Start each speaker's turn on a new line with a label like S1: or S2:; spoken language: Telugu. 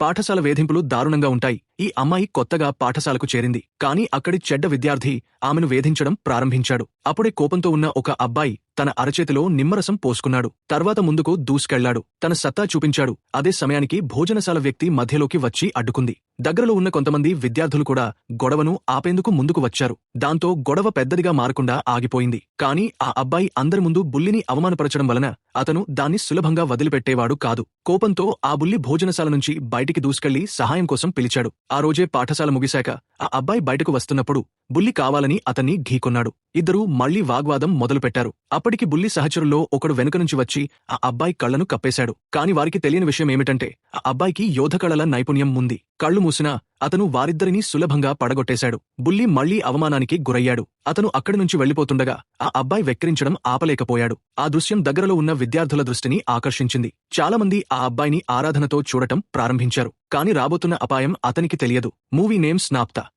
S1: పాఠశాల వేధింపులు దారుణంగా ఉంటాయి. ఈ అమ్మాయి కొత్తగా పాఠశాలకు చేరింది. కాని అక్కడి చెడ్డ విద్యార్థి ఆమెను వేధించడం ప్రారంభించాడు. అప్పుడే కోపంతో ఉన్న ఒక అబ్బాయి తన అరచేతిలో నిమ్మరసం పోసుకున్నాడు. తర్వాత ముందుకు దూసుకెళ్లాడు. తన సత్తా చూపించాడు. అదే సమయానికి భోజనశాల వ్యక్తి మధ్యలోకి వచ్చి అడ్డుకుంది. దగ్గరలో ఉన్న కొంతమంది విద్యార్థులు కూడా గొడవను ఆపేందుకు ముందుకు వచ్చారు. దాంతో గొడవ పెద్దదిగా మారకుండా ఆగిపోయింది. కాని ఆ అబ్బాయి అందరి ముందు బుల్లిని అవమానపరచడం వలన అతను దాన్ని సులభంగా వదిలిపెట్టేవాడు కాదు. కోపంతో ఆ బుల్లి భోజనశాల నుంచి బయటికి దూసుకెళ్లి సహాయం కోసం పిలిచాడు. ఆ రోజే పాఠశాల ముగిశాక ఆ అబ్బాయి బయటకు వస్తున్నప్పుడు బుల్లి కావాలని అతన్ని ఢీకొన్నాడు. ఇద్దరూ మళ్లీ వాగ్వాదం మొదలుపెట్టారు. అప్పటికి బుల్లి సహచరుల్లో ఒకడు వెనుక నుంచి వచ్చి ఆ అబ్బాయి కళ్లను కప్పేశాడు. కాని వారికి తెలియని విషయం ఏమిటంటే ఆ అబ్బాయికి యోధకళల నైపుణ్యం ఉంది. కళ్ళు మూసినా అతను వారిద్దరినీ సులభంగా పడగొట్టేశాడు. బుల్లి మళ్లీ అవమానానికి గురయ్యాడు. అతను అక్కడి నుంచి వెళ్లిపోతుండగా ఆ అబ్బాయి వెక్కిరించడం ఆపలేకపోయాడు. ఆ దృశ్యం దగ్గరలో ఉన్న విద్యార్థుల దృష్టిని ఆకర్షించింది. చాలామంది ఆ అబ్బాయిని ఆరాధనతో చూడటం ప్రారంభించారు. కాని రాబోతున్న అపాయం అతనికి తెలియదు. Movie name స్నాప్తా.